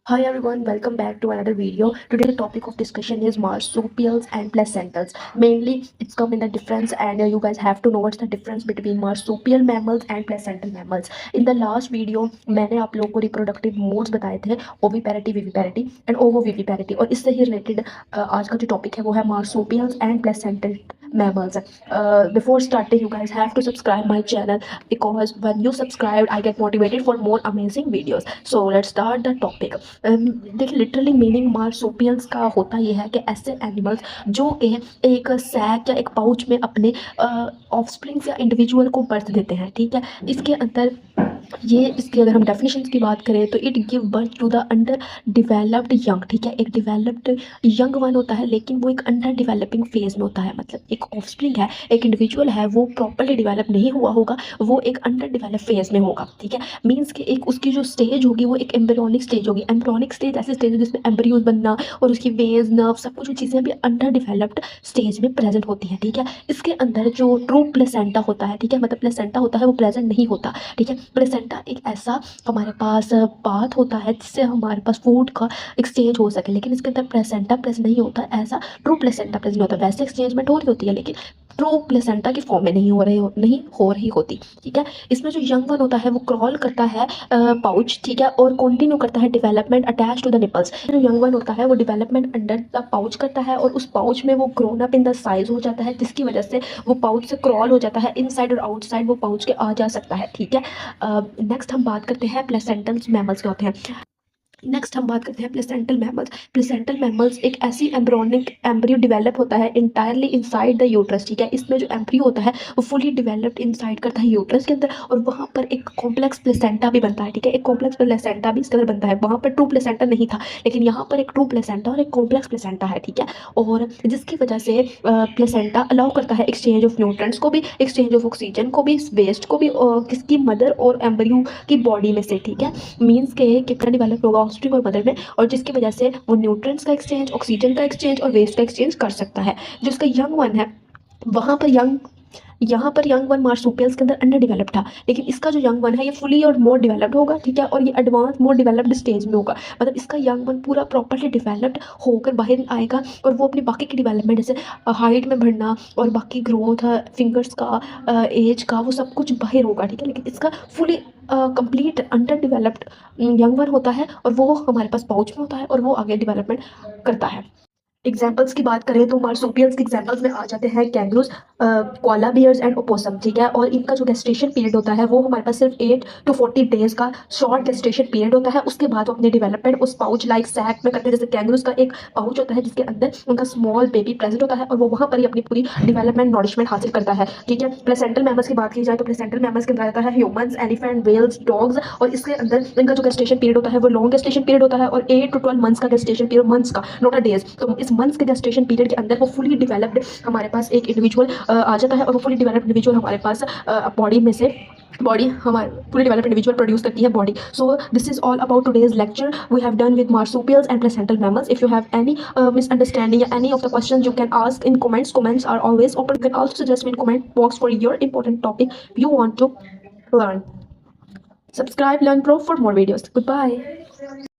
Hi everyone, welcome back to another video. Today the topic of discussion is marsupials and placentals. Mainly it's come in the difference and you guys have to know what's the difference between marsupial mammals and placental mammals. In the last video मैंने आप लोगों को reproductive modes बताए थे, oviparity, viviparity and ovoviviparity, और इससे ही related आज का जो topic है वो है marsupials and placental mammals. Before starting you guys have to subscribe my channel because when you subscribe I get motivated for more amazing videos. So let's start the topic. देखिए literally meaning marsupials का होता ये है कि ऐसे animals जो कि एक सैक या एक पाउच में अपने ऑफस्प्रिंग्स या इंडिविजुअल को बर्थ देते हैं, ठीक है। इसके अंदर ये इसकी अगर हम डेफिनेशंस की बात करें तो it give birth to the under developed young, ठीक है। एक डिवेलप्ड यंग वन होता है लेकिन वो एक अंडर डिवेलपिंग फेज में होता है, मतलब एक ऑफस्प्रिंग है, एक इंडिविजुअल है, वो प्रॉपरली डिवेलप नहीं हुआ होगा, वो एक अंडर डिवेलप फेज में होगा, ठीक है। मीन्स कि एक उसकी जो स्टेज होगी वो एक एम्ब्रियोनिक स्टेज होगी। एम्ब्रियोनिक स्टेज ऐसी स्टेज है जिसमें एम्ब्रियोज बनना और उसकी वेज नर्व सब कुछ चीज़ें भी अंडर डिवेलप्ड स्टेज में प्रेजेंट होती हैं, ठीक है। इसके अंदर जो ट्रू प्लेसेंटा होता है, ठीक है, मतलब प्लेसेंटा होता है वो प्रेजेंट नहीं होता, ठीक है। प्लेसेंटा एक ऐसा हमारे पास पाथ होता है जिससे हमारे पास फूड का एक्सचेंज हो सके, लेकिन इसके अंदर प्लेसेंटा प्रेजेंट नहीं होता, ऐसा ट्रू प्लेसेंटा प्रेजेंट होता है। वैसे एक्सचेंजमेंट हो रही होती है लेकिन ट्रू प्लेसेंटा की फॉर्म में नहीं हो रही होती, ठीक है। इसमें जो यंग वन होता है वो क्रॉल करता है पाउच, ठीक है, और कंटिन्यू करता है development attach to the nipples. जो यंग वन होता है वो डेवलपमेंट अंडर द पाउच करता है और उस पाउच में वो grown up in the size हो जाता है, जिसकी वजह से वो पाउच से क्रॉल हो जाता है इनसाइड और आउटसाइड, वो पाउच के आ जा सकता है, ठीक है। नेक्स्ट हम बात करते हैं प्लेसेंटल मैमल्स क्या होते हैं। नेक्स्ट हम बात करते हैं प्लेसेंटल मैमल्स। प्लेसेंटल मैमल्स एक ऐसी एम्ब्रियोनिक एम्ब्रियो डिवेलप होता है इंटायरली इनसाइड द यूट्रस, ठीक है। इसमें जो एम्ब्रियो होता है वो फुली डिवेलप्ड इनसाइड करता है यूट्रस के अंदर और वहाँ पर एक कॉम्प्लेक्स प्लेसेंटा भी बनता है, ठीक है। एक कॉम्प्लेक्स प्लेसेंटा भी इसके अंदर बनता है। वहाँ पर ट्रू प्लेसेंटा नहीं था लेकिन यहाँ पर एक ट्रू प्लेसेंटा और एक कॉम्प्लेक्स प्लेसेंटा है, ठीक है। और जिसकी वजह से प्लेसेंटा अलाउ करता है एक्सचेंज ऑफ न्यूट्रेंट्स को भी, एक्सचेंज ऑफ ऑक्सीजन को भी, वेस्ट को भी, किसकी मदर और एम्ब्रियो की बॉडी में से, ठीक है। मीन्स के कितना डिवेलप होगा ऑफस्प्रिंग और मदर में, और जिसकी वजह से वो न्यूट्रिएंट्स का एक्सचेंज, ऑक्सीजन का एक्सचेंज और वेस्ट का एक्सचेंज कर सकता है। जो इसका यंग वन है वहाँ पर यहाँ पर यंग वन मार्सुपियल्स के अंदर अंडर डेवलप्ड था, लेकिन इसका जो यंग वन है ये फुली और मोर डेवलप्ड होगा, ठीक है, और ये एडवांस मोर डेवलप्ड स्टेज में होगा। मतलब इसका यंग वन पूरा प्रॉपर्ली डेवलप्ड होकर बाहर आएगा और वो अपनी बाकी की डेवलपमेंट जैसे हाइट में बढ़ना और बाकी ग्रोथ, फिंगर्स का, एज का, वो सब कुछ बाहर होगा, ठीक है। लेकिन इसका fully complete under developed young one होता है और वो हमारे पास पाउच में होता है और वो आगे डेवलपमेंट करता है। एग्जाम्पल्स की बात करें तो मार्सुपियल्स के एग्जाम्पल्स में आ जाते हैं kangaroos, koala bears and opossum, ठीक है। और इनका जो गेस्टेशन पीरियड होता है वो हमारे पास सिर्फ 8 to 40 डेज का शॉर्ट गेस्टेशन पीरियड होता है। उसके बाद वो अपने डेवलपमेंट उस पाउच लाइक सैक में करते हैं। जैसे कैंगरूज का एक पाउच होता है जिसके अंदर उनका स्मॉल बेबी प्रेजेंट होता है और वो वहाँ पर ही अपनी पूरी डेवलपमेंट नॉरिशमेंट हासिल करता है, ठीक है। प्लेसेंटल मैमल्स की बात की जाए तो प्लेसेंटल मैमल्स के अंदर आता है ह्यूमंस, एलिफेंट, वेल्स, डॉग्स, और इसके अंदर इनका जो गेस्टेशन पीरियड होता है वो लॉन्ग गेस्टेशन पीरियड होता है और 8 to 12 मंथ्स का गेस्टेशन पीरियड, मंथ्स का नॉट अ डेज। तो इस मंथ्स के गेस्टेशन पीरियड के अंदर वो फुली डिवेलप्ड हमारे पास एक इंडिविजुअल आ जाता है और वो फुली डिवेलप्ड इंडिविजुअल हमारे पास बॉडी में से बॉडी हमारे पूरी डेवलप्ड इंडिविजुअल प्रोड्यूस करती है body. So this is all about today's lecture we have done with marsupials and placental mammals. If you have any misunderstanding or any of the questions you can ask in comments are always open. You can also suggest me in comment box for your important topic you want to learn. Subscribe Learn Pro for more videos. Goodbye.